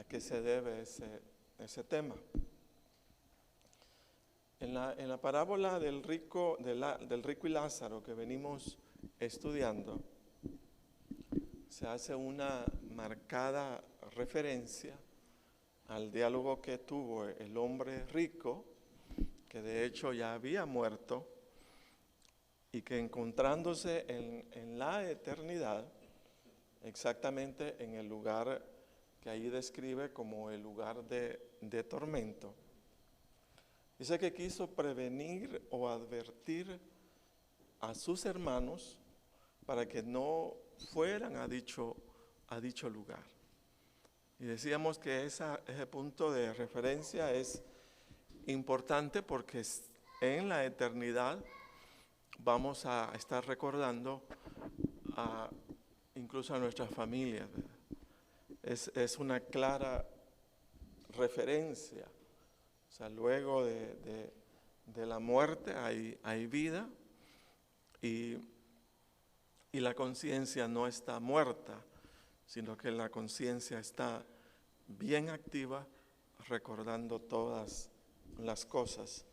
a qué se debe ese tema. En la parábola del rico y Lázaro que venimos estudiando, se hace una marcada referencia al diálogo que tuvo el hombre rico, que de hecho ya había muerto, y que encontrándose en la eternidad, exactamente en el lugar que ahí describe como el lugar de tormento, dice que quiso prevenir o advertir a sus hermanos para que no fueran a dicho lugar. Y decíamos que ese punto de referencia es importante porque en la eternidad vamos a estar recordando incluso a nuestras familias, ¿verdad? Es una clara referencia. O sea, luego de la muerte hay vida y la conciencia no está muerta, sino que la conciencia está bien activa, recordando todas las cosas.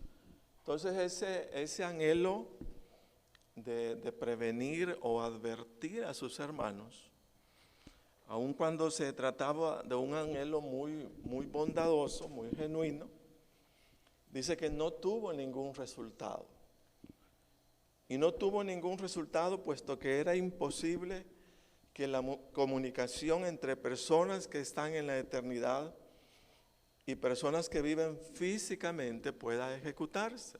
Entonces ese anhelo de prevenir o advertir a sus hermanos, aun cuando se trataba de un anhelo muy, muy bondadoso, muy genuino, dice que no tuvo ningún resultado. Y no tuvo ningún resultado puesto que era imposible que la comunicación entre personas que están en la eternidad y personas que viven físicamente pueda ejecutarse.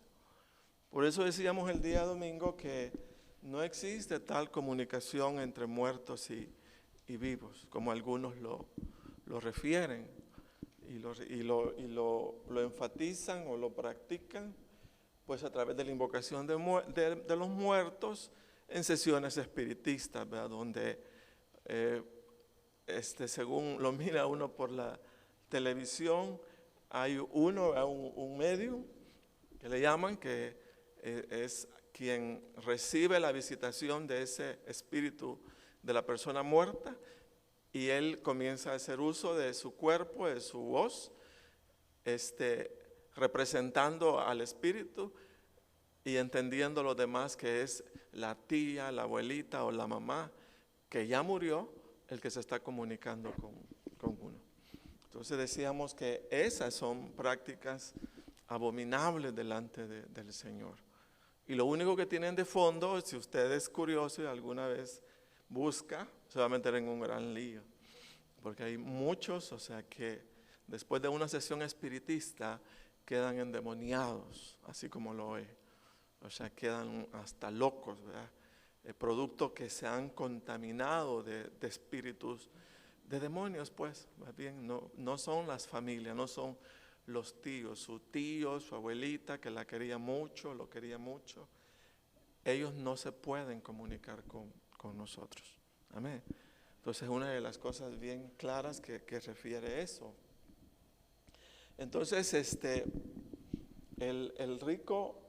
Por eso decíamos el día domingo que no existe tal comunicación entre muertos y vivos, como algunos lo refieren y lo enfatizan o lo practican, pues a través de la invocación de los muertos en sesiones espiritistas, ¿verdad? Donde según lo mira uno por la televisión, hay un medium que le llaman, que es quien recibe la visitación de ese espíritu de la persona muerta, y él comienza a hacer uso de su cuerpo, de su voz, representando al espíritu y entendiendo lo demás, que es la tía, la abuelita o la mamá que ya murió, el que se está comunicando con uno. Entonces decíamos que esas son prácticas abominables delante del Señor. Y lo único que tienen de fondo, si usted es curioso y alguna vez busca, se va a meter en un gran lío. Porque hay muchos, o sea, que después de una sesión espiritista quedan endemoniados, así como lo es. O sea, quedan hasta locos, ¿verdad? Producto que se han contaminado de espíritus, de demonios, pues, más bien, no son las familias, no son los tíos, su tío, su abuelita, que la quería mucho, lo quería mucho. Ellos no se pueden comunicar con nosotros. Amén. Entonces, una de las cosas bien claras que refiere eso. Entonces, el rico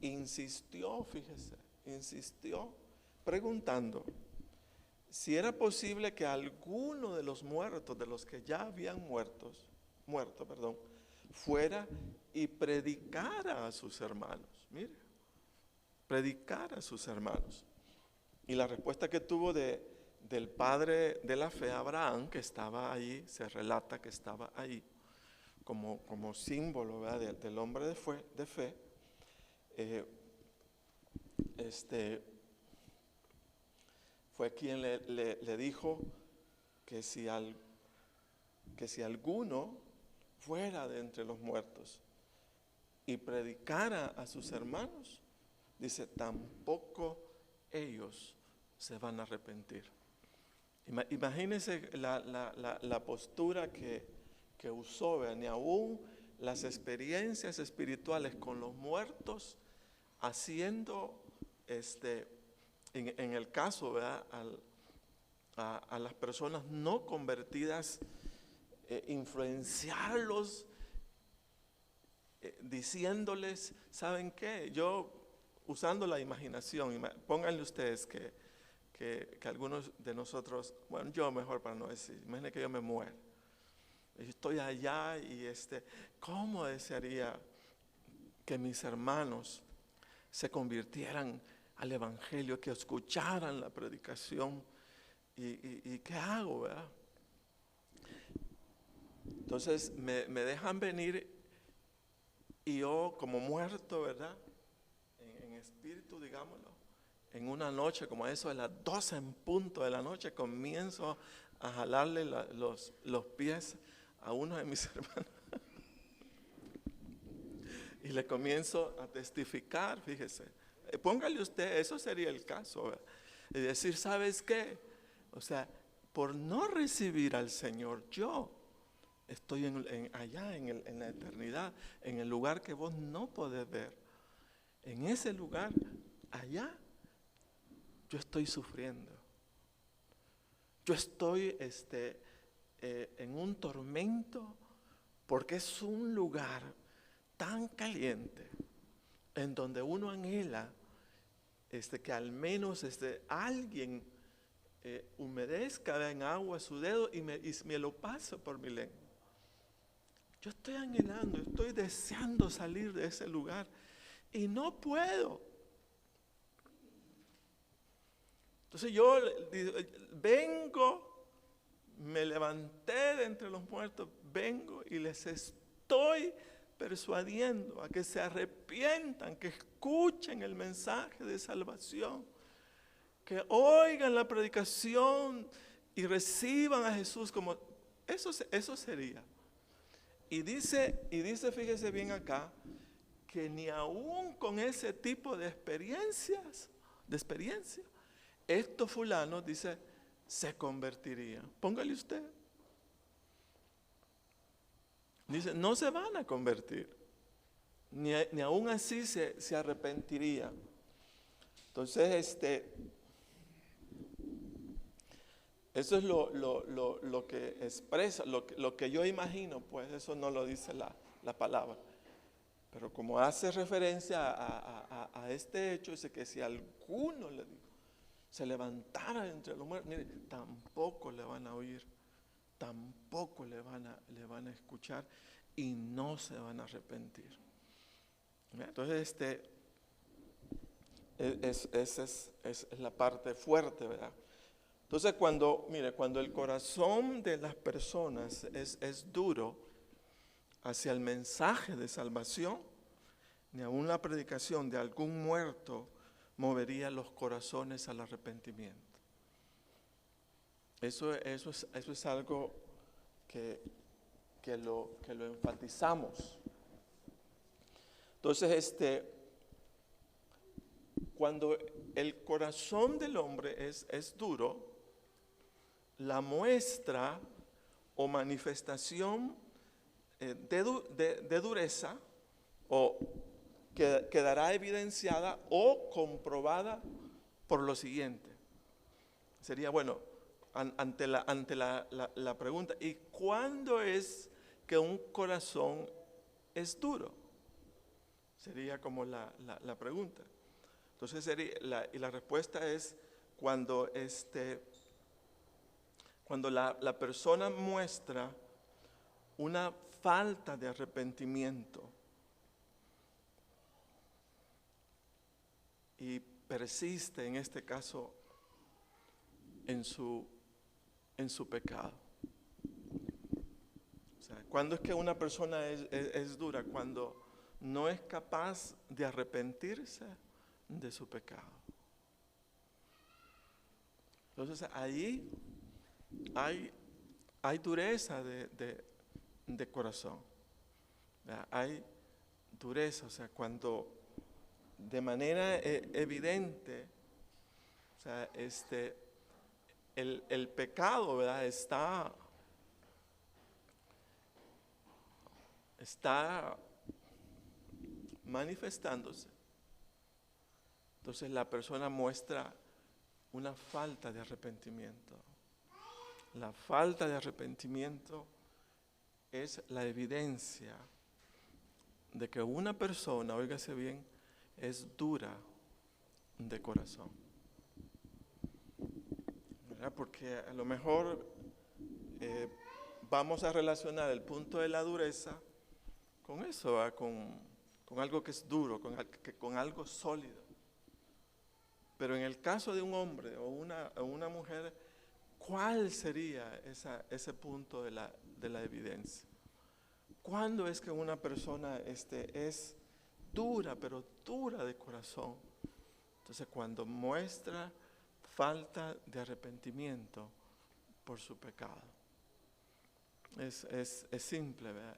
insistió, fíjese, preguntando si era posible que alguno de los muertos, de los que ya habían muerto, fuera y predicara a sus hermanos. Mire, predicara a sus hermanos. Y la respuesta que tuvo del padre de la fe, Abraham, que estaba allí, se relata que estaba allí, como símbolo, ¿verdad?, del hombre de fe, fue quien le dijo que si alguno fuera de entre los muertos y predicara a sus hermanos, dice, tampoco ellos se van a arrepentir. Imagínense la postura que usó, ¿verdad? Ni aún las experiencias espirituales con los muertos, haciendo en el caso, ¿verdad?, a las personas no convertidas, influenciarlos, diciéndoles, ¿saben qué? Yo, usando la imaginación, pónganle ustedes que algunos de nosotros, bueno, yo mejor para no decir, imaginen que yo me muero Estoy allá y ¿cómo desearía que mis hermanos se convirtieran al evangelio, que escucharan la predicación? ¿Y qué hago, verdad? Entonces me dejan venir y yo como muerto, ¿verdad? En espíritu, digámoslo. En una noche, como eso de las 12 en punto de la noche, comienzo a jalarle los pies a uno de mis hermanos. Y le comienzo a testificar, fíjese. Póngale usted, eso sería el caso, ¿verdad? Y decir, ¿sabes qué? O sea, por no recibir al Señor, yo estoy allá en la eternidad, en el lugar que vos no podés ver. En ese lugar, allá, yo estoy sufriendo. Yo estoy en un tormento porque es un lugar tan caliente en donde uno anhela que al menos alguien humedezca en agua su dedo y me lo pase por mi lengua. Yo estoy anhelando, estoy deseando salir de ese lugar y no puedo. Entonces yo vengo, me levanté de entre los muertos, vengo y les estoy persuadiendo a que se arrepientan, que escuchen el mensaje de salvación, que oigan la predicación y reciban a Jesús como eso sería. Y dice, fíjese bien acá, que ni aún con ese tipo de experiencia, estos fulanos, dice, se convertirían. Póngale usted. Dice, no se van a convertir, ni aún así se arrepentirían. Entonces, eso es lo que expresa, lo que yo imagino, pues eso no lo dice la palabra. Pero como hace referencia a este hecho, dice que si alguno se levantara entre los muertos, mire, tampoco le van a oír, tampoco le van a escuchar y no se van a arrepentir. Entonces, esa es la parte fuerte, ¿verdad? Entonces, cuando el corazón de las personas es duro hacia el mensaje de salvación, ni aun la predicación de algún muerto movería los corazones al arrepentimiento. Eso es algo que lo enfatizamos. Entonces, cuando el corazón del hombre es duro, la muestra o manifestación de dureza o quedará evidenciada o comprobada por lo siguiente. Sería, bueno, ante la pregunta, ¿y cuándo es que un corazón es duro? Sería como la pregunta. Entonces la respuesta es cuando la persona muestra una falta de arrepentimiento y persiste, en este caso, en su pecado. O sea, ¿cuándo es que una persona es dura? Cuando no es capaz de arrepentirse de su pecado. Entonces ahí hay dureza de corazón. Hay dureza, o sea, cuando de manera evidente, o sea, el pecado, ¿verdad? Está manifestándose. Entonces la persona muestra una falta de arrepentimiento. La falta de arrepentimiento es la evidencia de que una persona, óigase bien, es dura de corazón. ¿Verdad? Porque a lo mejor vamos a relacionar el punto de la dureza con eso, con algo que es duro, con algo sólido. Pero en el caso de un hombre o una mujer, ¿cuál sería ese punto de la evidencia? ¿Cuándo es que una persona es dura, pero dura de corazón? Entonces, cuando muestra falta de arrepentimiento por su pecado. Es simple, ¿verdad?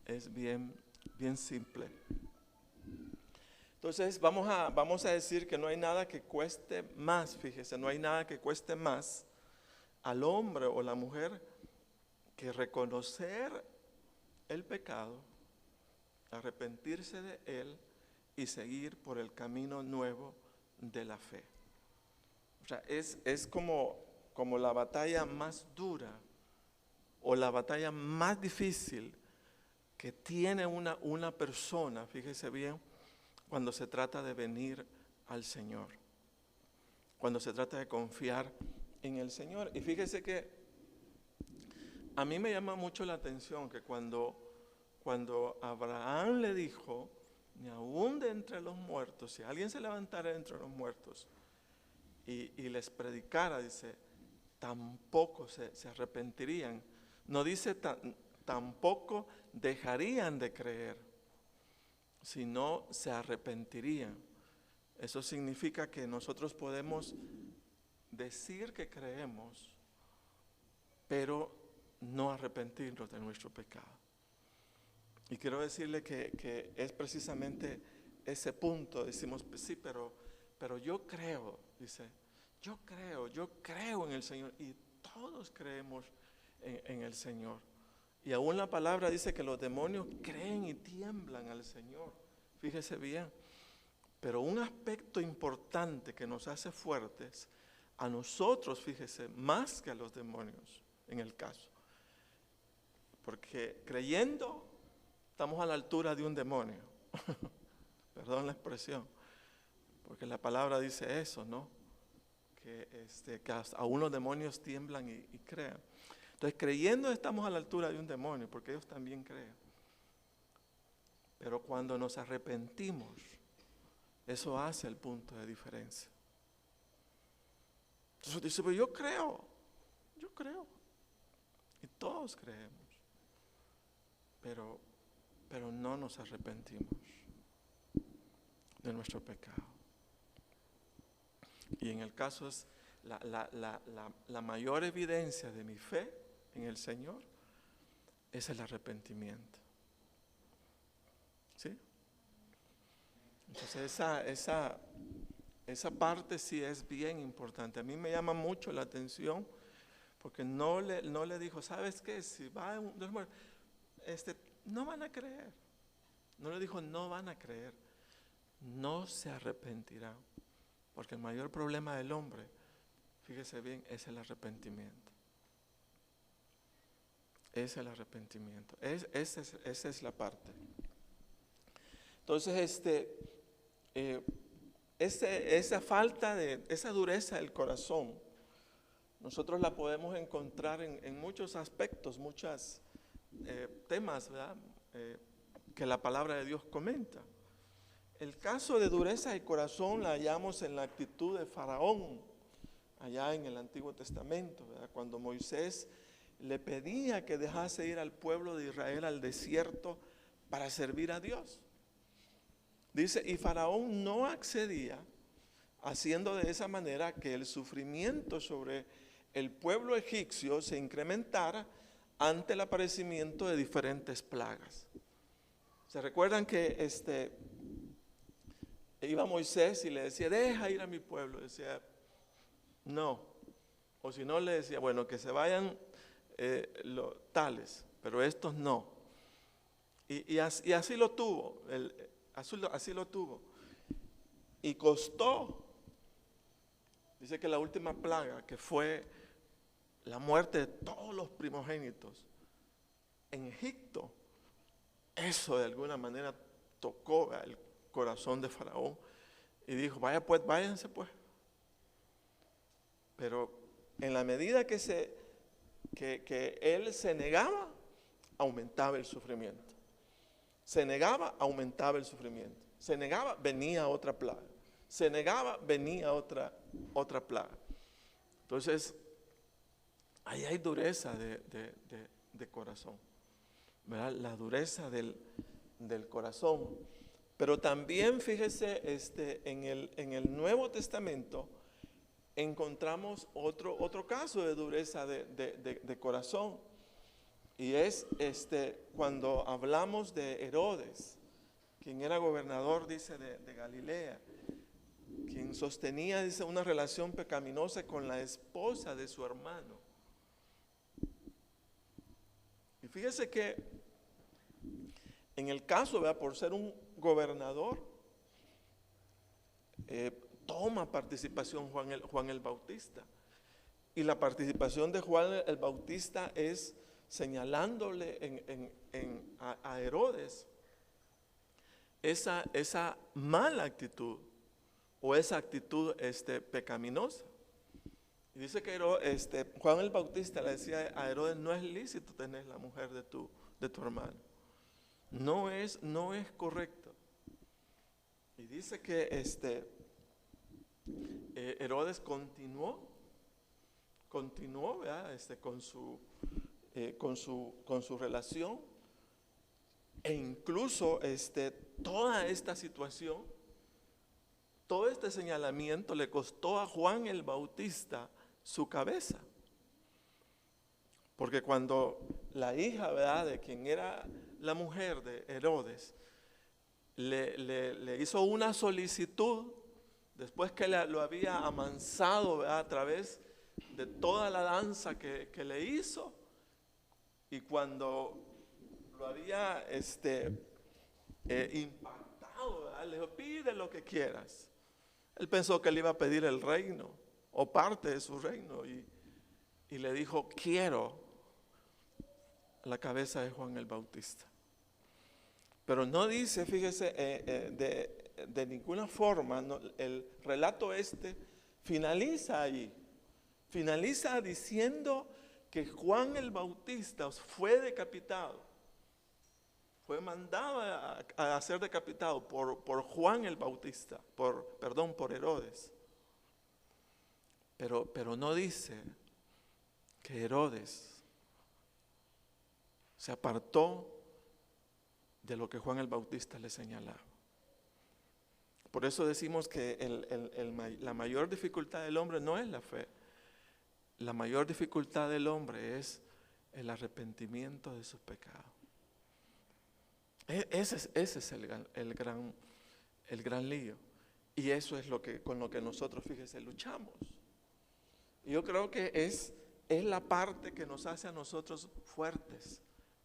Es bien simple. Entonces vamos a decir que no hay nada que cueste más, fíjese, no hay nada que cueste más al hombre o la mujer que reconocer el pecado, arrepentirse de él y seguir por el camino nuevo de la fe. O sea, es como la batalla más dura o la batalla más difícil que tiene una persona, fíjese bien, cuando se trata de venir al Señor, cuando se trata de confiar en el Señor. Y fíjese que a mí me llama mucho la atención que cuando Abraham le dijo, ni aún de entre los muertos, si alguien se levantara de entre los muertos y les predicara, dice, tampoco se arrepentirían. No dice tampoco dejarían de creer, sino se arrepentirían. Eso significa que nosotros podemos decir que creemos, pero no arrepentirnos de nuestro pecado. Y quiero decirle que es precisamente ese punto. Decimos, sí, pero yo creo, dice, yo creo en el Señor, y todos creemos en el Señor. Y aún la palabra dice que los demonios creen y tiemblan al Señor. Fíjese bien. Pero un aspecto importante que nos hace fuertes a nosotros, fíjese, más que a los demonios en el caso. Porque creyendo estamos a la altura de un demonio. Perdón la expresión. Porque la palabra dice eso, ¿no? Que aún los demonios tiemblan y crean. Entonces, creyendo estamos a la altura de un demonio, porque ellos también creen. Pero cuando nos arrepentimos, eso hace el punto de diferencia. Entonces dice, pues yo creo. Y todos creemos. Pero no nos arrepentimos de nuestro pecado. Y en el caso es la mayor evidencia de mi fe en el Señor es el arrepentimiento. ¿Sí? Entonces esa parte sí es bien importante. A mí me llama mucho la atención porque no le dijo, ¿sabes qué? Si va no van a creer. No le dijo, no van a creer. No se arrepentirán. Porque el mayor problema del hombre, fíjese bien, es el arrepentimiento. Es el arrepentimiento. Esa es la parte. Entonces, esa falta esa dureza del corazón, nosotros la podemos encontrar en muchos aspectos, muchos temas, ¿verdad? Que la palabra de Dios comenta. El caso de dureza del corazón la hallamos en la actitud de Faraón, allá en el Antiguo Testamento, ¿verdad? Cuando Moisés le pedía que dejase ir al pueblo de Israel al desierto para servir a Dios. Dice, y Faraón no accedía, haciendo de esa manera que el sufrimiento sobre el pueblo egipcio se incrementara ante el aparecimiento de diferentes plagas. ¿Se recuerdan que iba Moisés y le decía, deja ir a mi pueblo? Decía, no. O si no, le decía, bueno, que se vayan tales, pero estos no. Y así lo tuvo, así lo tuvo. Y costó, dice que la última plaga, que fue la muerte de todos los primogénitos en Egipto, eso de alguna manera tocó el corazón de Faraón y dijo, vaya pues, váyanse pues. Pero en la medida que se que él se negaba, aumentaba el sufrimiento. Se negaba, aumentaba el sufrimiento. Se negaba, venía otra plaga. Se negaba, venía otra plaga. Entonces, ahí hay dureza de corazón, ¿verdad? La dureza del corazón. Pero también, fíjese, en el Nuevo Testamento encontramos otro caso de dureza de corazón. Y es cuando hablamos de Herodes, quien era gobernador, dice, de Galilea, quien sostenía, dice, una relación pecaminosa con la esposa de su hermano. Y fíjese que en el caso, ¿verdad?, por ser un gobernador, toma participación Juan el Bautista. Y la participación de Juan el Bautista es señalándole a Herodes esa mala actitud o esa actitud pecaminosa. Y dice que Juan el Bautista le decía a Herodes: no es lícito tener la mujer de tu hermano. No es correcto. Y dice que Herodes continuó, ¿verdad?, con su relación, e incluso toda esta situación, todo este señalamiento le costó a Juan el Bautista su cabeza. Porque cuando la hija, ¿verdad?, de quien era la mujer de Herodes, le hizo una solicitud, después que lo había amansado, ¿verdad?, a través de toda la danza que le hizo, y cuando lo había impactado, ¿verdad?, le dijo: pide lo que quieras. Él pensó que le iba a pedir el reino o parte de su reino, y le dijo: quiero la cabeza de Juan el Bautista. Pero no dice, fíjese, de ninguna forma, no, el relato finaliza allí. Finaliza diciendo que Juan el Bautista fue decapitado. Fue mandado a ser decapitado por Juan el Bautista, por Herodes. Pero no dice que Herodes se apartó de lo que Juan el Bautista le señalaba. Por eso decimos que la mayor dificultad del hombre no es la fe. La mayor dificultad del hombre es el arrepentimiento de sus pecados. Ese es el gran lío. Y eso es con lo que nosotros, fíjese, luchamos. Y yo creo que es la parte que nos hace a nosotros fuertes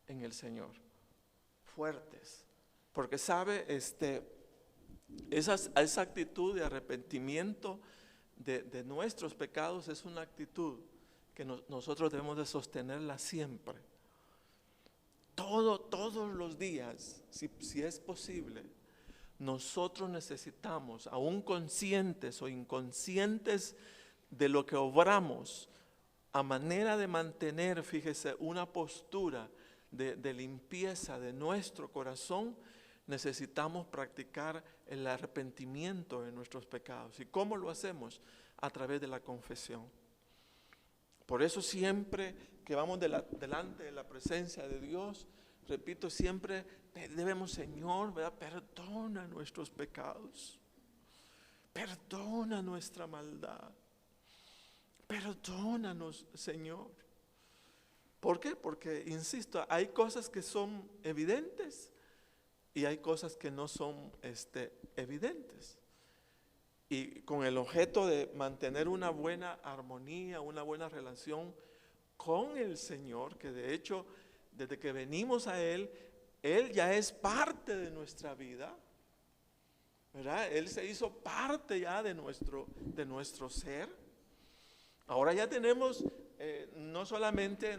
en el Señor. Fuertes. Porque sabe, esa actitud de arrepentimiento de nuestros pecados es una actitud que nosotros debemos de sostenerla siempre. Todos los días, si es posible, nosotros necesitamos, aún conscientes o inconscientes de lo que obramos, a manera de mantener, fíjese, una postura de limpieza de nuestro corazón, necesitamos practicar el arrepentimiento de nuestros pecados. ¿Y cómo lo hacemos? A través de la confesión. Por eso siempre que vamos delante de la presencia de Dios, repito, siempre debemos: Señor, ¿verdad?, perdona nuestros pecados, perdona nuestra maldad, perdónanos, Señor. ¿Por qué? Porque, insisto, hay cosas que son evidentes y hay cosas que no son evidentes. Y con el objeto de mantener una buena armonía, una buena relación con el Señor, que de hecho, desde que venimos a Él ya es parte de nuestra vida, ¿verdad? Él se hizo parte ya de nuestro ser. Ahora ya tenemos, no solamente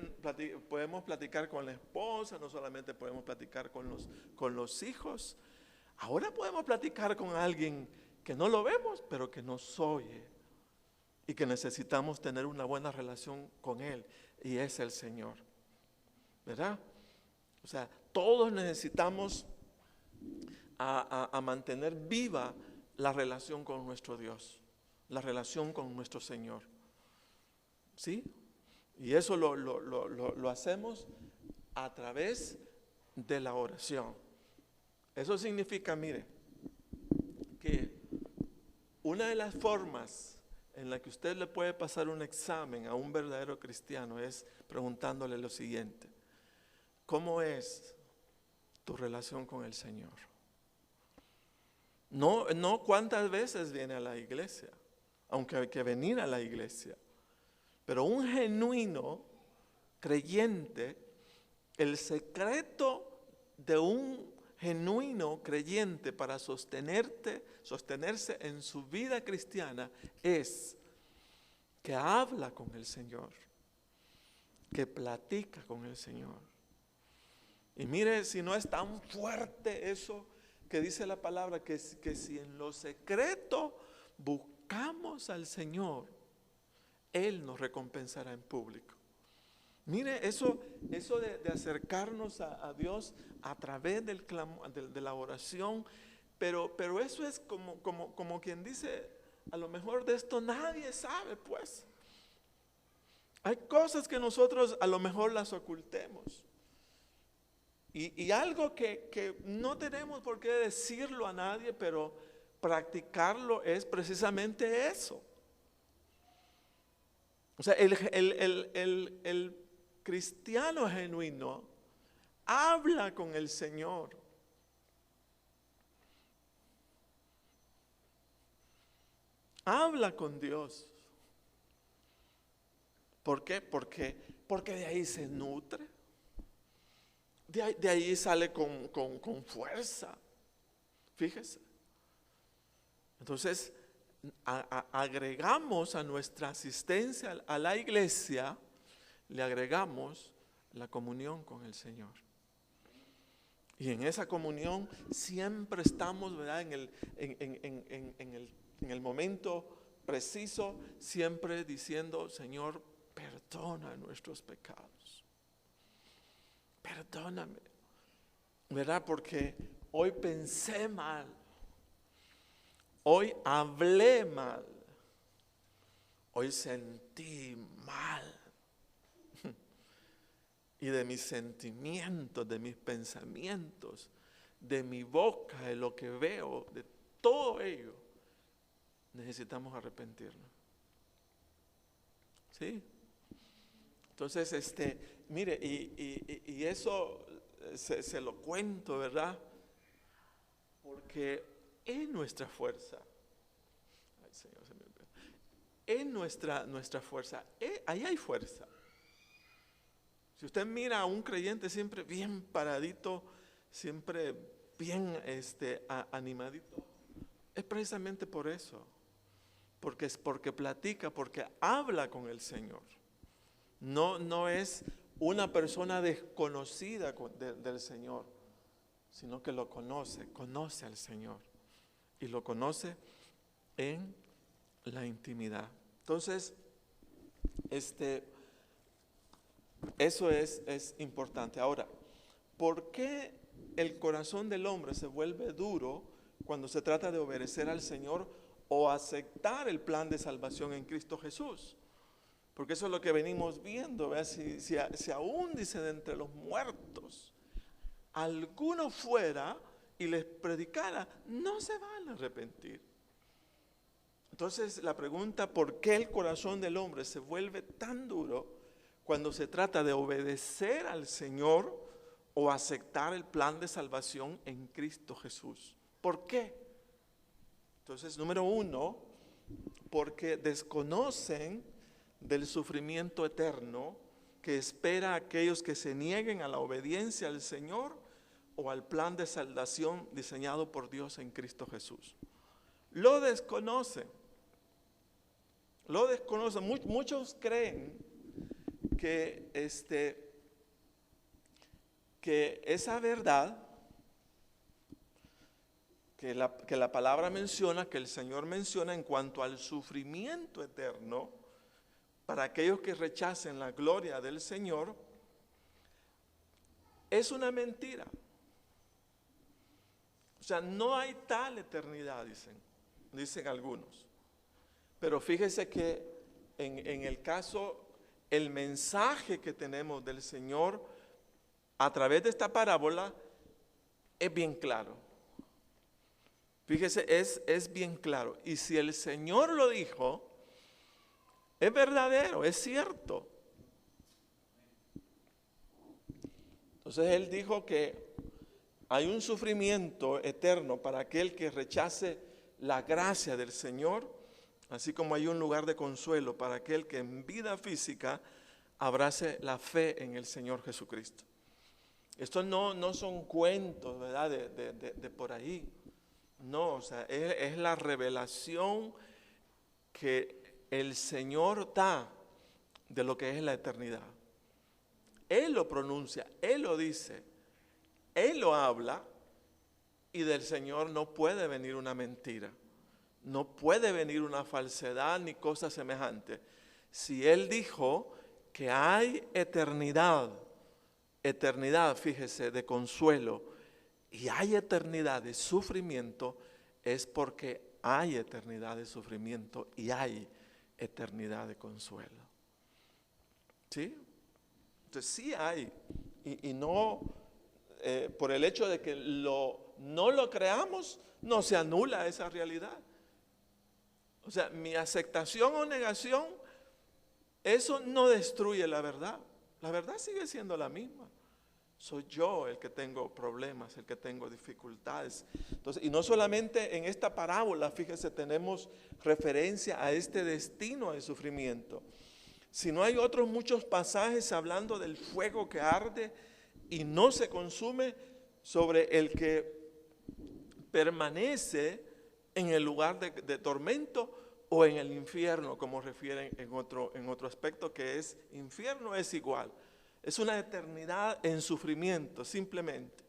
podemos platicar con la esposa, no solamente podemos platicar con los hijos, ahora podemos platicar con alguien que no lo vemos, pero que nos oye y que necesitamos tener una buena relación con Él. y es el Señor, ¿verdad? O sea, todos necesitamos a mantener viva la relación con nuestro Dios, la relación con nuestro Señor, ¿sí? Y eso lo hacemos a través de la oración. Eso significa, mire, que una de las formas en la que usted le puede pasar un examen a un verdadero cristiano es preguntándole lo siguiente: ¿cómo es tu relación con el Señor? No cuántas veces viene a la iglesia, aunque hay que venir a la iglesia, pero un genuino creyente, el secreto de un genuino creyente para sostenerse en su vida cristiana es que habla con el Señor, que platica con el Señor. Y mire, si no es tan fuerte eso que dice la palabra, que si en lo secreto buscamos al Señor, Él nos recompensará en público. Mire, eso de acercarnos a Dios a través de la oración, pero eso es como quien dice, a lo mejor de esto nadie sabe, pues. Hay cosas que nosotros a lo mejor las ocultemos. Y algo que no tenemos por qué decirlo a nadie, pero practicarlo es precisamente eso. O sea, el cristiano genuino habla con el Señor. Habla con Dios. ¿Por qué? Porque de ahí se nutre. De ahí sale con fuerza. Fíjese. Entonces, agregamos a nuestra asistencia a la iglesia, le agregamos la comunión con el Señor. Y en esa comunión siempre estamos, ¿verdad? En el momento preciso, siempre diciendo: Señor, perdona nuestros pecados. Perdóname, ¿verdad? Porque hoy pensé mal, hoy hablé mal, hoy sentí mal. Y de mis sentimientos, de mis pensamientos, de mi boca, de lo que veo, de todo ello, necesitamos arrepentirnos. ¿Sí? Entonces, mire, y eso se lo cuento, ¿verdad? Porque en nuestra fuerza, ay, Señor, se me olvidó. En nuestra fuerza, ahí hay fuerza. Si usted mira a un creyente siempre bien paradito, siempre bien animadito, es precisamente por eso. Porque platica, porque habla con el Señor. No es una persona desconocida del Señor, sino que lo conoce al Señor y lo conoce en la intimidad. Entonces, eso es importante. Ahora, ¿por qué el corazón del hombre se vuelve duro cuando se trata de obedecer al Señor o aceptar el plan de salvación en Cristo Jesús? Porque eso es lo que venimos viendo, ¿verdad? Si aún dice de entre los muertos alguno fuera y les predicara, no se van a arrepentir. Entonces la pregunta: ¿por qué el corazón del hombre se vuelve tan duro cuando se trata de obedecer al Señor o aceptar el plan de salvación en Cristo Jesús? ¿Por qué? Entonces, número uno, porque desconocen del sufrimiento eterno que espera a aquellos que se nieguen a la obediencia al Señor o al plan de salvación diseñado por Dios en Cristo Jesús. Lo desconocen. Muchos creen que esa verdad que la palabra menciona, que el Señor menciona en cuanto al sufrimiento eterno, para aquellos que rechacen la gloria del Señor, es una mentira. O sea, no hay tal eternidad, dicen algunos. Pero fíjese que en el caso, el mensaje que tenemos del Señor a través de esta parábola es bien claro. Fíjese, es bien claro. Y si el Señor lo dijo, es verdadero, es cierto. Entonces Él dijo que hay un sufrimiento eterno para aquel que rechace la gracia del Señor, así como hay un lugar de consuelo para aquel que en vida física abrace la fe en el Señor Jesucristo. Estos no son cuentos, ¿verdad?, de por ahí. No, o sea, es la revelación que el Señor da de lo que es la eternidad. Él lo pronuncia, Él lo dice, Él lo habla, y del Señor no puede venir una mentira, no puede venir una falsedad ni cosa semejante. Si Él dijo que hay eternidad, fíjese, de consuelo, y hay eternidad de sufrimiento, es porque hay eternidad de sufrimiento y hay eternidad de consuelo. ¿Sí? Entonces sí hay, y no, por el hecho de que no lo creamos, no se anula esa realidad. O sea, mi aceptación o negación, eso no destruye la verdad. La verdad sigue siendo la misma. Soy yo el que tengo problemas, el que tengo dificultades. Entonces, y no solamente en esta parábola, fíjese, tenemos referencia a este destino de sufrimiento, sino hay otros muchos pasajes hablando del fuego que arde y no se consume, sobre el que permanece en el lugar de tormento o en el infierno, como refieren en otro aspecto, que es infierno es igual. Es una eternidad en sufrimiento, simplemente.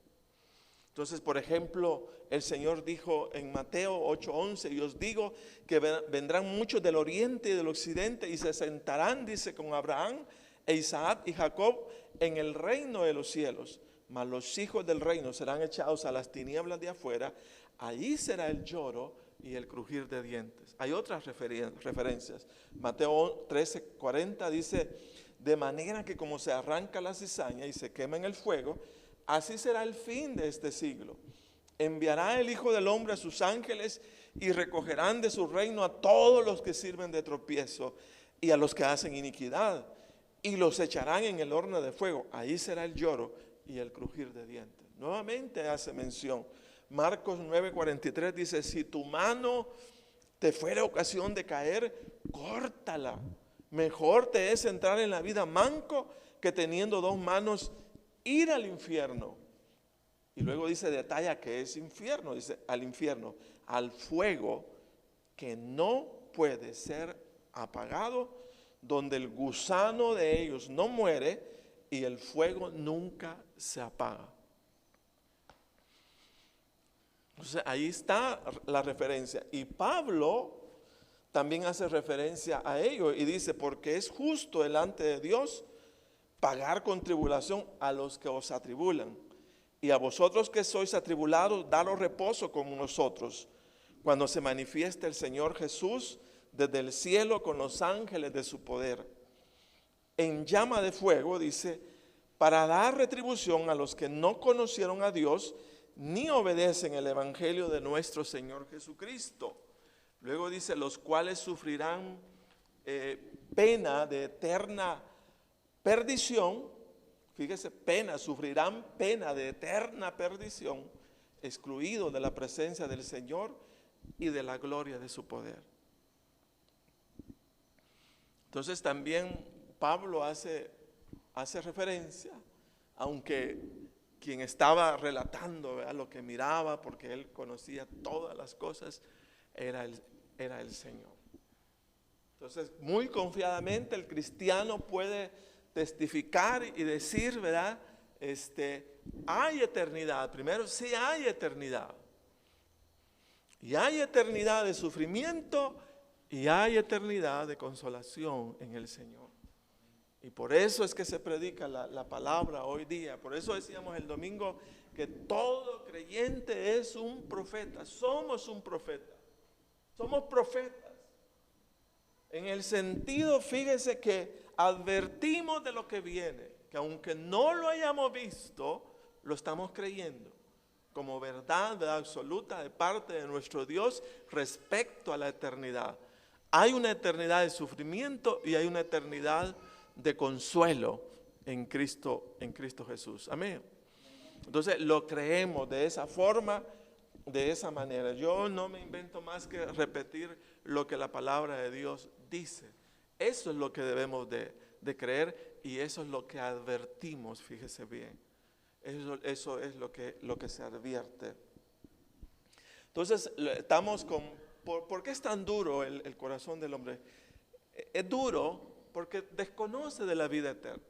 Entonces, por ejemplo, el Señor dijo en Mateo 8:11, y os digo que vendrán muchos del oriente y del occidente y se sentarán, dice, con Abraham e Isaac y Jacob en el reino de los cielos. Mas los hijos del reino serán echados a las tinieblas de afuera. Allí será el lloro y el crujir de dientes. Hay otras referencias. Mateo 13:40 dice: de manera que como se arranca la cizaña y se quema en el fuego, así será el fin de este siglo. Enviará el Hijo del Hombre a sus ángeles y recogerán de su reino a todos los que sirven de tropiezo y a los que hacen iniquidad, y los echarán en el horno de fuego. Ahí será el lloro y el crujir de dientes. Nuevamente hace mención. Marcos 9:43 dice: si tu mano te fuera ocasión de caer, córtala. Mejor te es entrar en la vida manco que teniendo dos manos ir al infierno. Y luego dice, detalla que es infierno, dice al infierno, al fuego que no puede ser apagado, donde el gusano de ellos no muere y el fuego nunca se apaga. Entonces ahí está la referencia. Y Pablo también hace referencia a ello y dice: porque es justo delante de Dios pagar con tribulación a los que os atribulan, y a vosotros que sois atribulados, daros reposo como nosotros, cuando se manifieste el Señor Jesús desde el cielo con los ángeles de su poder, en llama de fuego, dice, para dar retribución a los que no conocieron a Dios, ni obedecen el evangelio de nuestro Señor Jesucristo. Luego dice: los cuales sufrirán pena de eterna perdición. Fíjese, sufrirán pena de eterna perdición, excluidos de la presencia del Señor y de la gloria de su poder. Entonces también Pablo hace referencia, aunque quien estaba relatando, ¿verdad?, lo que miraba, porque él conocía todas las cosas, era el Señor. Entonces, muy confiadamente el cristiano puede testificar y decir, ¿verdad? Hay eternidad. Primero, sí hay eternidad. Y hay eternidad de sufrimiento Y hay eternidad de consolación en el Señor. Y por eso es que se predica la palabra hoy día. Por eso decíamos el domingo que todo creyente es un profeta. Somos un profeta. Somos profetas. En el sentido, fíjese que advertimos de lo que viene. Que aunque no lo hayamos visto, lo estamos creyendo como verdad absoluta de parte de nuestro Dios respecto a la eternidad. Hay una eternidad de sufrimiento y hay una eternidad de consuelo en Cristo Jesús. Amén. Entonces lo creemos de esa forma, de esa manera. Yo no me invento más que repetir lo que la palabra de Dios dice. Eso es lo que debemos de creer y eso es lo que advertimos, fíjese bien. Eso es lo que se advierte. Entonces estamos con... ¿Por qué es tan duro el corazón del hombre? Es duro porque desconoce de la vida eterna.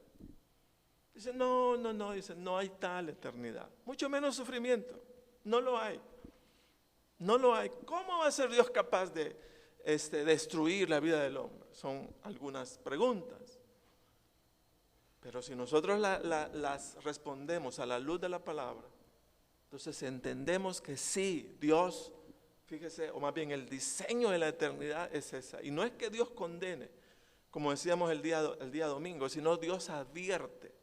Dice, no, dice, no hay tal eternidad. Mucho menos sufrimiento. No lo hay. No lo hay. ¿Cómo va a ser Dios capaz de destruir la vida del hombre? Son algunas preguntas. Pero si nosotros las respondemos a la luz de la palabra, entonces entendemos que sí, Dios, fíjese, o más bien el diseño de la eternidad es esa. Y no es que Dios condene, como decíamos el día domingo, sino Dios advierte.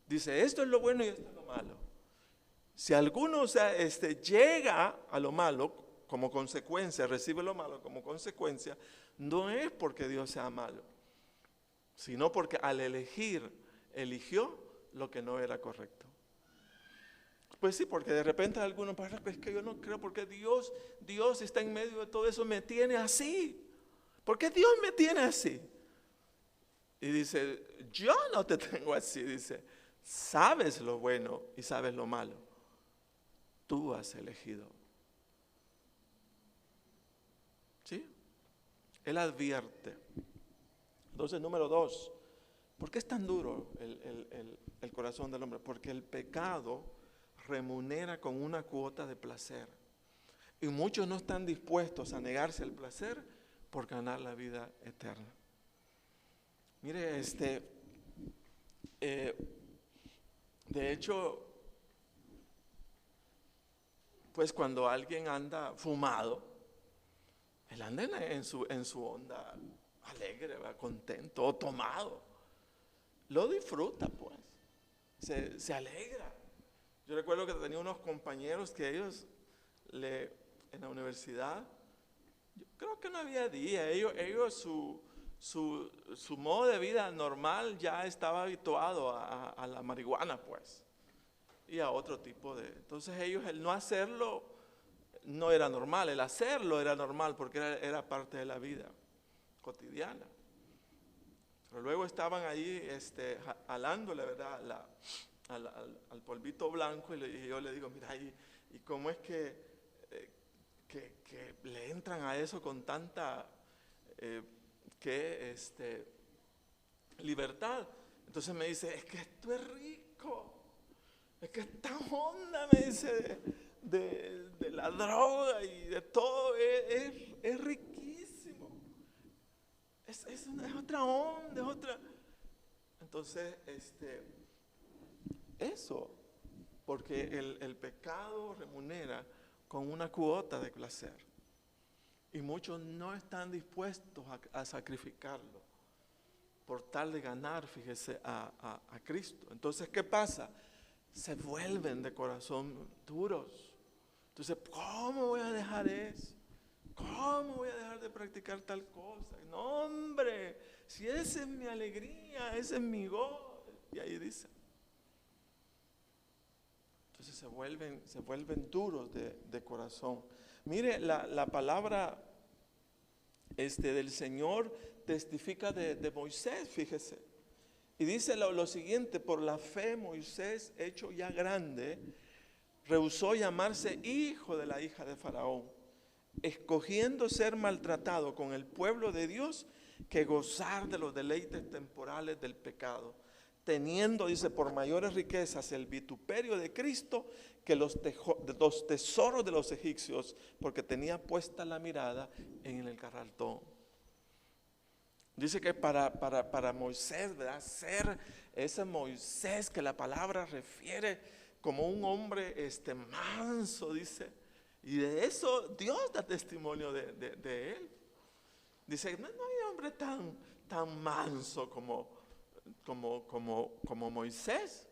Dice, esto es lo bueno y esto es lo malo. Si alguno llega a lo malo como consecuencia, recibe lo malo como consecuencia, no es porque Dios sea malo, sino porque al eligió lo que no era correcto. Pues sí, porque de repente algunos piensan, es que yo no creo porque Dios está en medio de todo eso, me tiene así. ¿Por qué Dios me tiene así? Y dice, yo no te tengo así, dice, sabes lo bueno y sabes lo malo. Tú has elegido. ¿Sí? Él advierte. Entonces, número 2, ¿por qué es tan duro el corazón del hombre? Porque el pecado remunera con una cuota de placer. Y muchos no están dispuestos a negarse al placer por ganar la vida eterna. Mire, de hecho, pues cuando alguien anda fumado, él anda en su onda alegre, ¿verdad? Contento o tomado. Lo disfruta, pues. Se alegra. Yo recuerdo que tenía unos compañeros que ellos en la universidad, yo creo que no había día, ellos su modo de vida normal ya estaba habituado a la marihuana, pues, y a otro tipo de... Entonces ellos, el no hacerlo no era normal, el hacerlo era normal porque era parte de la vida cotidiana. Pero luego estaban ahí jalándole, ¿verdad?, al polvito blanco y yo le digo, mira, ¿y cómo es que le entran a eso con tanta libertad? Entonces me dice, es que esto es rico, es que esta onda, me dice, de la droga y de todo, es riquísimo. Es otra onda, es otra. Entonces, eso, porque el pecado remunera con una cuota de placer. Y muchos no están dispuestos a sacrificarlo por tal de ganar, fíjese, a Cristo. Entonces, ¿qué pasa? Se vuelven de corazón duros. Entonces, ¿cómo voy a dejar eso? ¿Cómo voy a dejar de practicar tal cosa? No, hombre, si esa es mi alegría, ese es mi gozo. Y ahí dice. Entonces se vuelven duros de corazón. Mire, la palabra del Señor testifica de Moisés, fíjese. Y dice lo siguiente, por la fe Moisés, hecho ya grande, rehusó llamarse hijo de la hija de Faraón, escogiendo ser maltratado con el pueblo de Dios que gozar de los deleites temporales del pecado, teniendo, dice, por mayores riquezas el vituperio de Cristo que los tesoros de los egipcios, porque tenía puesta la mirada en el galardón. Dice que para Moisés, ¿verdad? Ser ese Moisés que la palabra refiere como un hombre manso, dice. Y de eso Dios da testimonio de él. Dice, no hay hombre tan manso como Moisés.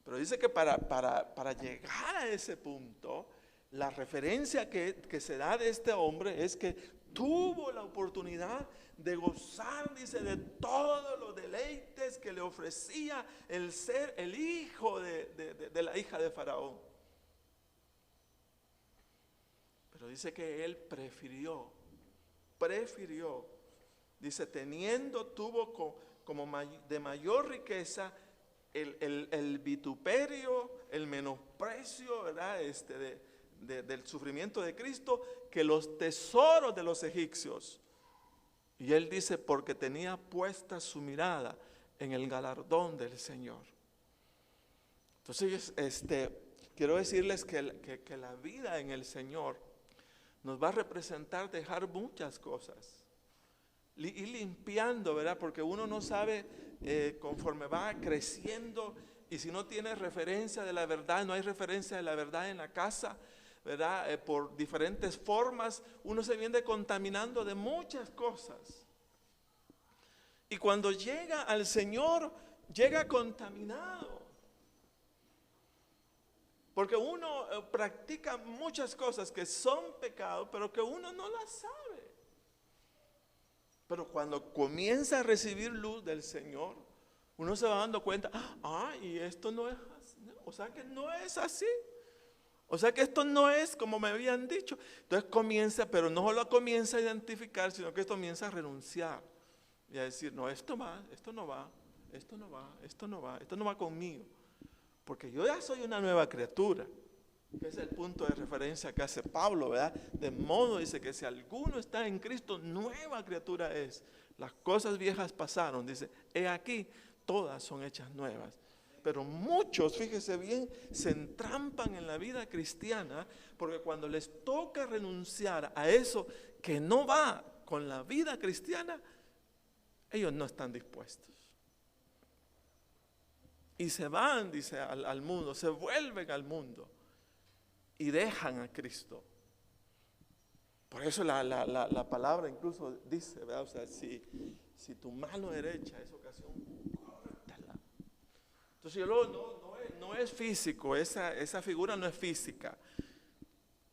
Pero dice que para llegar a ese punto, la referencia que se da de este hombre es que tuvo la oportunidad de gozar, dice, de todos los deleites que le ofrecía el ser el hijo de la hija de Faraón. Pero dice que él prefirió, dice, tuvo como de mayor riqueza el vituperio, el menosprecio, ¿verdad? Del sufrimiento de Cristo, que los tesoros de los egipcios. Y él dice, porque tenía puesta su mirada en el galardón del Señor. Entonces, quiero decirles que la vida en el Señor nos va a representar dejar muchas cosas. Ir limpiando, ¿verdad? Porque uno no sabe conforme va creciendo, y si no tiene referencia de la verdad, no hay referencia de la verdad en la casa, ¿verdad? Por diferentes formas, uno se viene contaminando de muchas cosas. Y cuando llega al Señor, llega contaminado. Porque uno practica muchas cosas que son pecados, pero que uno no las sabe. Pero cuando comienza a recibir luz del Señor, uno se va dando cuenta, y esto no es así, o sea que no es así. O sea que esto no es como me habían dicho. Entonces comienza, pero no solo comienza a identificar, sino que comienza a renunciar. Y a decir, no, esto no va conmigo. Porque yo ya soy una nueva criatura. Que es el punto de referencia que hace Pablo, ¿verdad? De modo dice que si alguno está en Cristo, nueva criatura es. Las cosas viejas pasaron, dice, he aquí, todas son hechas nuevas. Pero muchos, fíjese bien, se entrampan en la vida cristiana porque cuando les toca renunciar a eso que no va con la vida cristiana, ellos no están dispuestos. Y se van, dice, al mundo, se vuelven al mundo y dejan a Cristo. Por eso la palabra incluso dice, ¿verdad? O sea, si tu mano derecha es ocasión, córtala. Entonces no es físico, esa figura no es física.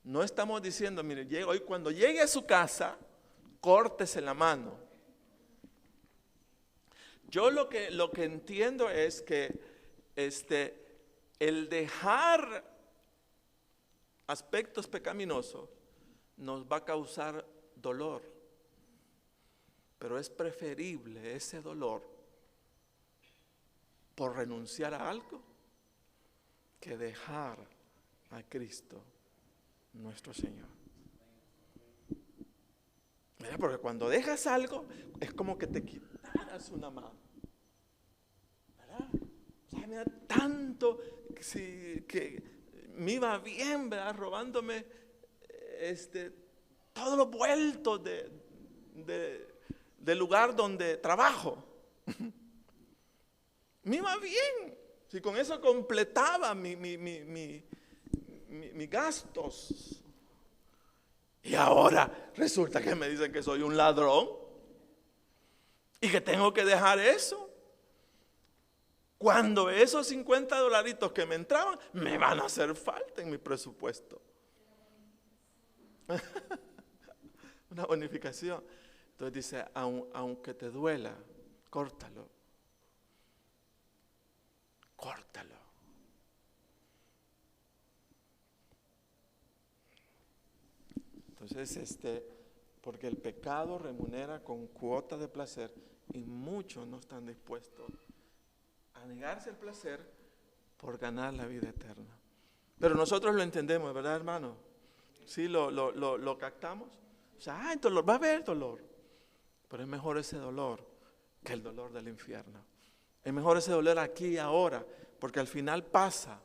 No estamos diciendo, mire, hoy cuando llegue a su casa, córtese la mano. Yo lo que entiendo es que el dejar aspectos pecaminosos nos va a causar dolor, pero es preferible ese dolor por renunciar a algo que dejar a Cristo nuestro Señor. Mira, porque cuando dejas algo es como que te quitaras una mano, ¿verdad? O sea, mira, tanto que me iba bien, ¿verdad? Robándome todos los vueltos del lugar donde trabajo. Me iba bien. Si con eso completaba mis gastos. Y ahora resulta que me dicen que soy un ladrón y que tengo que dejar eso. Cuando esos $50 que me entraban me van a hacer falta en mi presupuesto. Una bonificación. Entonces dice, aunque te duela, córtalo. Córtalo. Entonces, porque el pecado remunera con cuota de placer y muchos no están dispuestos a negarse el placer por ganar la vida eterna. Pero nosotros lo entendemos, ¿verdad, hermano? Sí, lo captamos. O sea, dolor, va a haber dolor. Pero es mejor ese dolor que el dolor del infierno. Es mejor ese dolor aquí y ahora, porque al final pasa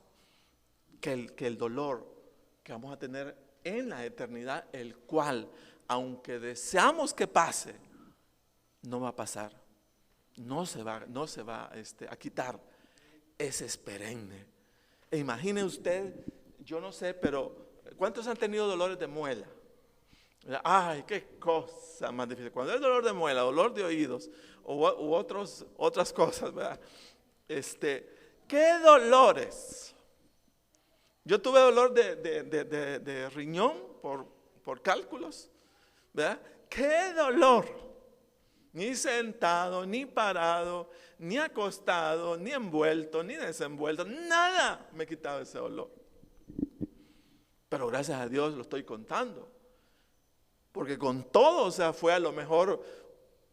que el dolor que vamos a tener en la eternidad, el cual, aunque deseamos que pase, no va a pasar, no se va a quitar, ese es perenne. E imagine usted, yo no sé, pero ¿cuántos han tenido dolores de muela? Ay, qué cosa más difícil. Cuando hay dolor de muela, dolor de oídos u otras cosas, ¿verdad? ¿Qué dolores? Yo tuve dolor de riñón por cálculos, ¿verdad? ¡Qué dolor! Ni sentado, ni parado, ni acostado, ni envuelto, ni desenvuelto, nada me quitaba ese dolor. Pero gracias a Dios lo estoy contando. Porque con todo, o sea, fue a lo mejor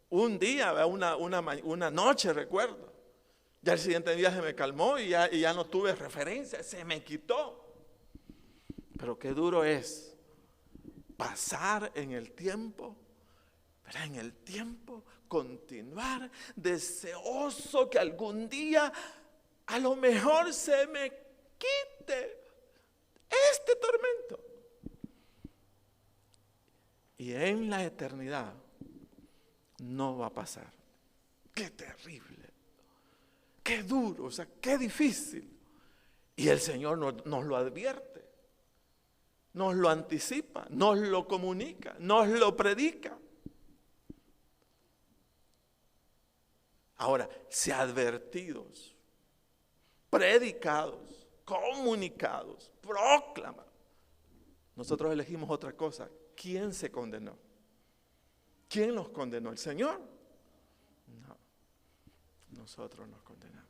un día, una noche, recuerdo. Ya el siguiente día se me calmó y ya no tuve referencia, se me quitó. Pero qué duro es pasar en el tiempo, pero en el tiempo continuar deseoso que algún día a lo mejor se me quite este tormento. Y en la eternidad no va a pasar. Qué terrible, qué duro, o sea, qué difícil. Y el Señor nos lo advierte, nos lo anticipa, nos lo comunica, nos lo predica. Ahora, si advertidos, predicados, comunicados, proclamados, nosotros elegimos otra cosa. ¿Quién se condenó? ¿Quién nos condenó? ¿El Señor? No, nosotros nos condenamos.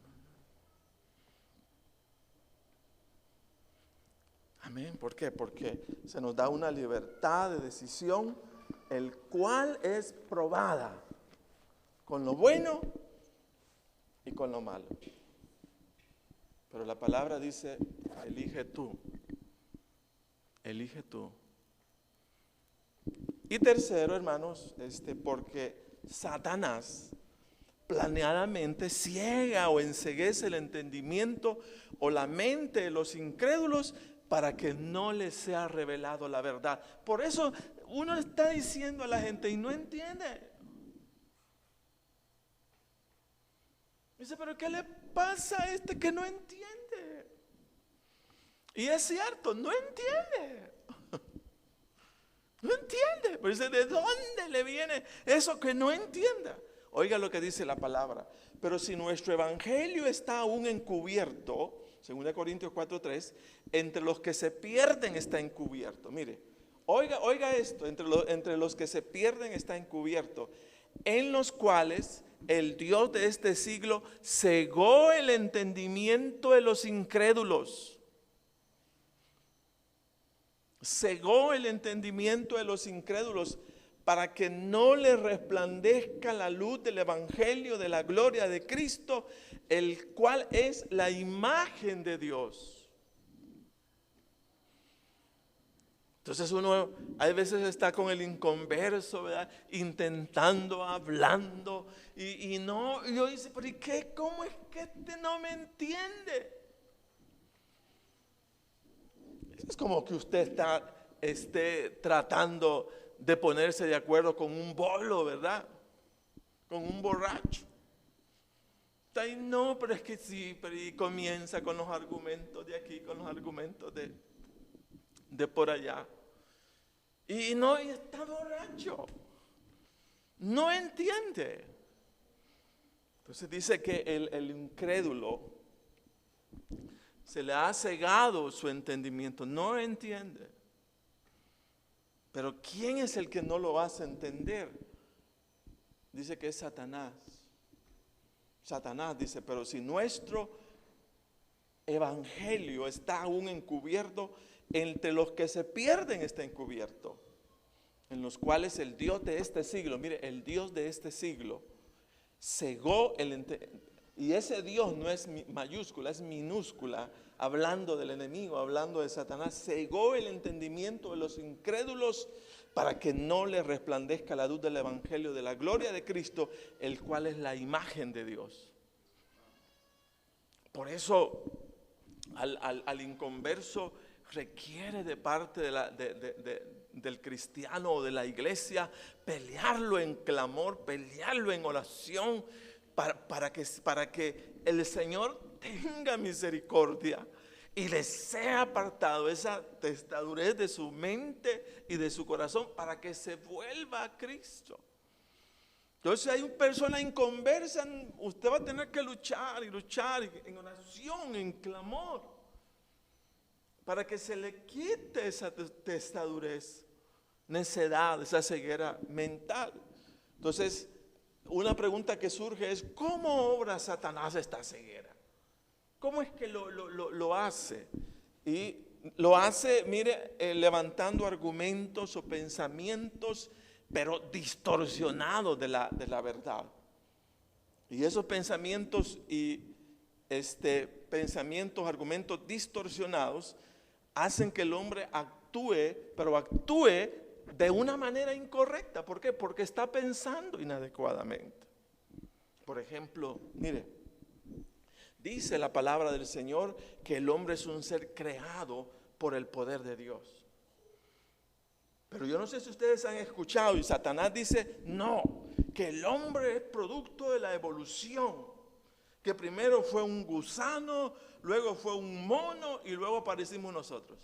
Amén. ¿Por qué? Porque se nos da una libertad de decisión, el cual es probada con lo bueno y con lo malo. Pero la palabra dice, elige tú. Elige tú. Y tercero, hermanos, porque Satanás planeadamente ciega o enceguece el entendimiento o la mente de los incrédulos para que no les sea revelado la verdad. Por eso uno está diciendo a la gente y no entiende. Dice, pero ¿qué le pasa a este que no entiende? Y es cierto, no entiende. No entiende. Pero dice, ¿de dónde le viene eso que no entienda? Oiga lo que dice la palabra. Pero si nuestro evangelio está aún encubierto, 2 Corintios 4:3, entre los que se pierden está encubierto. Mire, oiga esto, entre los que se pierden está encubierto, en los cuales el Dios de este siglo cegó el entendimiento de los incrédulos. Cegó el entendimiento de los incrédulos para que no les resplandezca la luz del evangelio de la gloria de Cristo, el cual es la imagen de Dios. Entonces uno a veces está con el inconverso, ¿verdad? Intentando, hablando y no, y yo dice, pero ¿y qué? ¿Cómo es que este no me entiende? Es como que usted esté tratando de ponerse de acuerdo con un bolo, ¿verdad? Con un borracho. Y no, pero es que sí, pero y comienza con los argumentos de aquí, con los argumentos de por allá. Y no, y está borracho. No entiende. Entonces dice que el incrédulo se le ha cegado su entendimiento, no entiende. Pero ¿quién es el que no lo hace entender? Dice que es Satanás. Satanás dice, pero si nuestro evangelio está aún encubierto, entre los que se pierden está encubierto, en los cuales el Dios de este siglo, mire, el Dios de este siglo cegó el entendimiento. Y ese Dios no es mayúscula, es minúscula, hablando del enemigo, hablando de Satanás. Cegó el entendimiento de los incrédulos para que no les resplandezca la luz del evangelio de la gloria de Cristo, el cual es la imagen de Dios. Por eso al inconverso requiere de parte del cristiano o de la iglesia, pelearlo en clamor, pelearlo en oración, para que el Señor tenga misericordia y le sea apartado esa testadurez de su mente y de su corazón, para que se vuelva a Cristo. Entonces, si hay una persona inconversa, usted va a tener que luchar y luchar en oración, en clamor, para que se le quite esa testadurez, necedad, esa ceguera mental. Entonces, una pregunta que surge es: ¿cómo obra Satanás esta ceguera? ¿Cómo es que lo hace? Y lo hace, mire, levantando argumentos o pensamientos, pero distorsionados de la verdad. Y esos pensamientos argumentos distorsionados, hacen que el hombre actúe, pero actúe de una manera incorrecta. ¿Por qué? Porque está pensando inadecuadamente. Por ejemplo, mire, dice la palabra del Señor que el hombre es un ser creado por el poder de Dios. Pero yo no sé si ustedes han escuchado, y Satanás dice, no, que el hombre es producto de la evolución, que primero fue un gusano, luego fue un mono y luego aparecimos nosotros.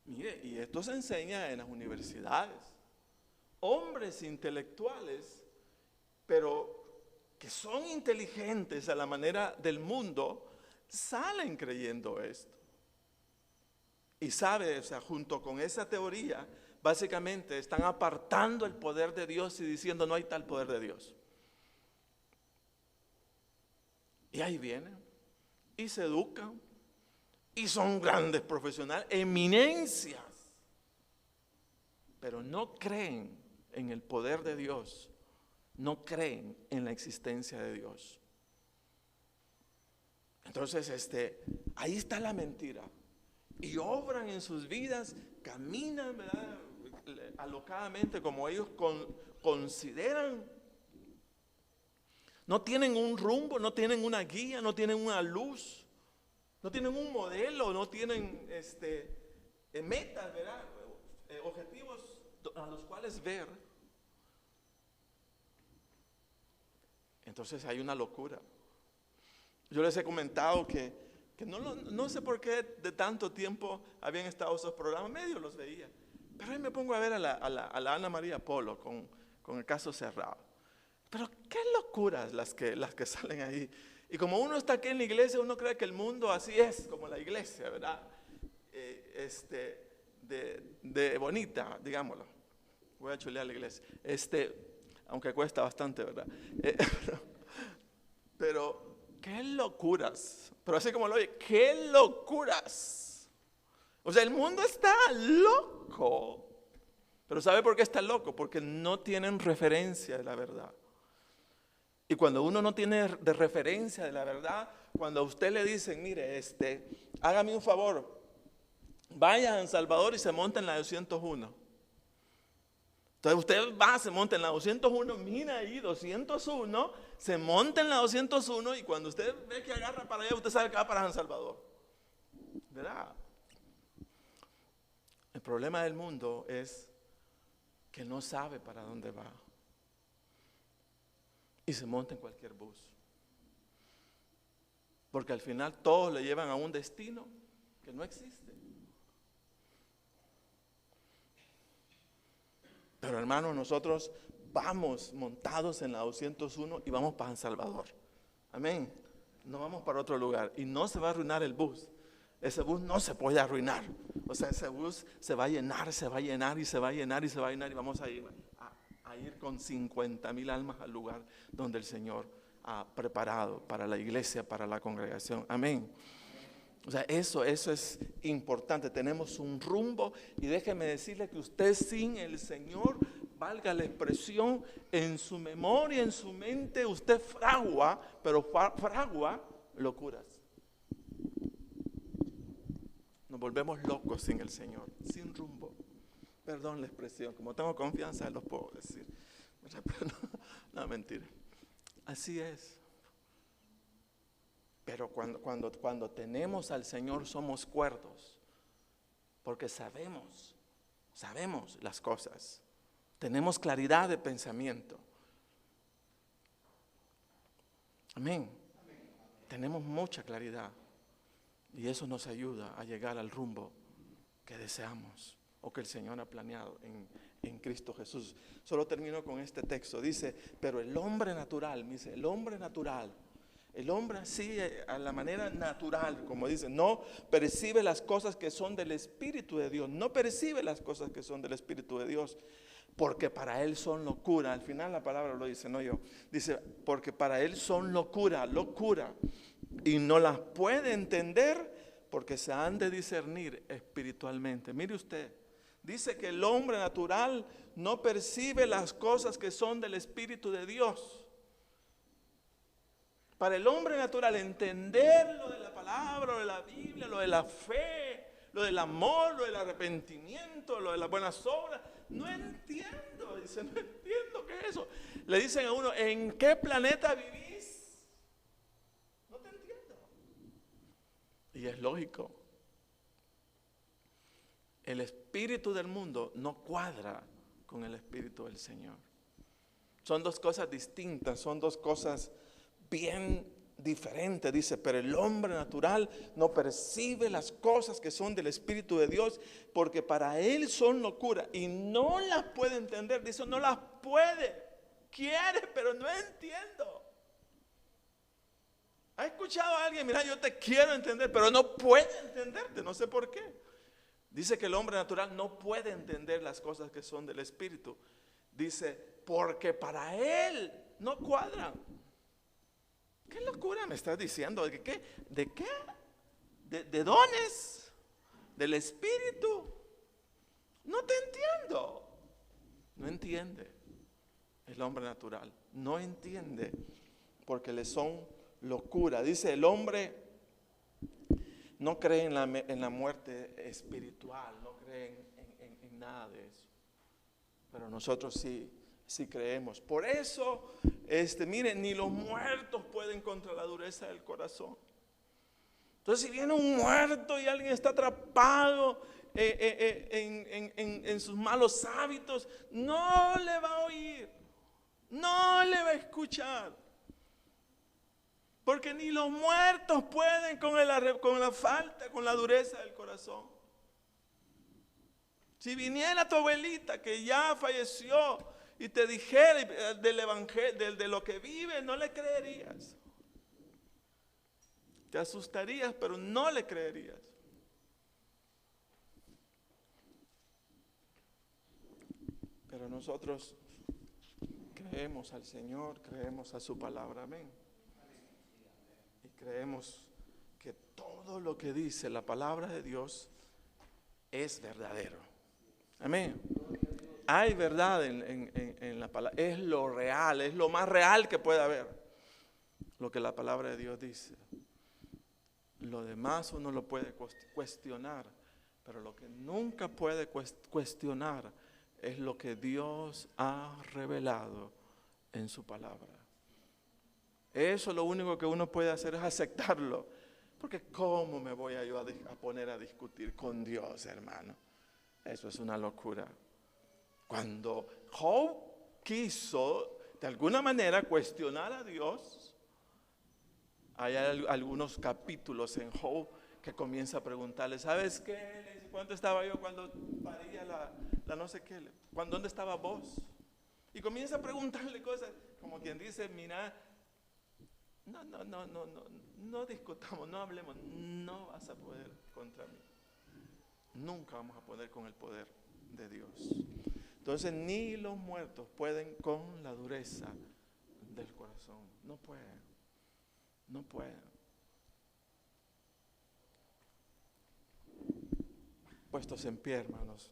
Mire, y esto se enseña en las universidades. Hombres intelectuales, pero que son inteligentes a la manera del mundo, salen creyendo esto. Y sabe, o sea, junto con esa teoría, básicamente están apartando el poder de Dios y diciendo: no hay tal poder de Dios. Y ahí vienen y se educan y son grandes profesionales, eminencias, pero no creen en el poder de Dios, no creen en la existencia de Dios. Entonces, ahí está la mentira. Y obran en sus vidas, caminan, ¿verdad?, alocadamente como ellos consideran. No tienen un rumbo, no tienen una guía, no tienen una luz, no tienen un modelo, no tienen metas, ¿verdad?, objetivos a los cuales ver. Entonces hay una locura. Yo les he comentado que no sé por qué de tanto tiempo habían estado esos programas, medio los veía, pero ahí me pongo a ver a la Ana María Polo con el caso cerrado. Pero qué locuras las que salen ahí. Y como uno está aquí en la iglesia, uno cree que el mundo así es, como la iglesia, ¿verdad? De bonita, digámoslo. Voy a chulear la iglesia. Aunque cuesta bastante, ¿verdad? Pero qué locuras. Pero así como lo oye, qué locuras. O sea, el mundo está loco. Pero ¿sabe por qué está loco? Porque no tienen referencia de la verdad. Y cuando uno no tiene de referencia de la verdad, cuando a usted le dicen: mire, hágame un favor, vaya a San Salvador y se monta en la 201. Entonces usted va, se monta en la 201, mira ahí 201, se monta en la 201 y cuando usted ve que agarra para allá, usted sabe que va para San Salvador. ¿Verdad? El problema del mundo es que no sabe para dónde va y se monta en cualquier bus, porque al final todos le llevan a un destino que no existe. Pero hermanos, nosotros vamos montados en la 201 y vamos para San Salvador. Amén. No vamos para otro lugar y no se va a arruinar el bus. Ese bus no se puede arruinar. O sea, ese bus se va a llenar, se va a llenar y se va a llenar y se va a llenar y vamos a ir con 50,000 almas al lugar donde el Señor ha preparado para la iglesia, para la congregación. Amén. O sea, eso es importante. Tenemos un rumbo y déjeme decirle que usted sin el Señor, valga la expresión, en su memoria, en su mente, usted fragua, pero fragua locuras. Nos volvemos locos sin el Señor, sin rumbo. Perdón la expresión, como tengo confianza los puedo decir. No, mentira. Así es. Pero cuando tenemos al Señor somos cuerdos, porque sabemos las cosas. Tenemos claridad de pensamiento. Amén. Tenemos mucha claridad. Y eso nos ayuda a llegar al rumbo que deseamos o que el Señor ha planeado en Cristo Jesús. Solo termino con este texto. Dice, pero el hombre natural, me dice, el hombre natural, el hombre así a la manera natural, como dice, no percibe las cosas que son del Espíritu de Dios. No percibe las cosas que son del Espíritu de Dios, porque para él son locura. Al final la palabra lo dice, no yo. Dice, porque para él son locura, y no las puede entender porque se han de discernir espiritualmente. Mire usted, dice que el hombre natural no percibe las cosas que son del Espíritu de Dios. Para el hombre natural entender lo de la palabra, lo de la Biblia, lo de la fe, lo del amor, lo del arrepentimiento, lo de las buenas obras, no entiendo. Dice, no entiendo qué es eso. Le dicen a uno, ¿en qué planeta vivís? No te entiendo. Y es lógico. El espíritu del mundo no cuadra con el espíritu del Señor. Son dos cosas distintas, son dos cosas bien diferentes. Dice, pero el hombre natural no percibe las cosas que son del Espíritu de Dios, porque para él son locura y no las puede entender. Dice, no las puede, quiere, pero no entiendo. ¿Ha escuchado a alguien? Mira, yo te quiero entender, pero no puede entenderte, no sé por qué. Dice que el hombre natural no puede entender las cosas que son del Espíritu. Dice, porque para él no cuadran. ¿Qué locura me estás diciendo? ¿De qué? ¿De qué? ¿De dones? ¿Del Espíritu? No te entiendo. No entiende el hombre natural. No entiende porque le son locura. Dice, el hombre no cree en la muerte espiritual, no cree en nada de eso. Pero nosotros sí creemos. Por eso, miren, ni los muertos pueden contra la dureza del corazón. Entonces, si viene un muerto y alguien está atrapado en sus malos hábitos, no le va a oír, no le va a escuchar. Porque ni los muertos pueden con la falta, con la dureza del corazón. Si viniera tu abuelita que ya falleció y te dijera del evangelio, de lo que vive, no le creerías. Te asustarías, pero no le creerías. Pero nosotros creemos al Señor, creemos a su palabra, amén. Y creemos que todo lo que dice la palabra de Dios es verdadero. Amén. Hay verdad en la palabra, es lo real, es lo más real que puede haber, lo que la palabra de Dios dice. Lo demás uno lo puede cuestionar, pero lo que nunca puede cuestionar es lo que Dios ha revelado en su palabra. Eso lo único que uno puede hacer es aceptarlo, porque ¿cómo me voy yo a poner a discutir con Dios, hermano? Eso es una locura. Cuando Job quiso de alguna manera cuestionar a Dios, hay algunos capítulos en Job que comienza a preguntarle, ¿sabes qué? ¿Cuánto estaba yo cuando paría la no sé qué? ¿Dónde estaba vos? Y comienza a preguntarle cosas, como quien dice, mira, no discutamos, no hablemos, no vas a poder contra mí. Nunca vamos a poder con el poder de Dios. Entonces ni los muertos pueden con la dureza del corazón. No pueden. No pueden. Puestos en pie, hermanos,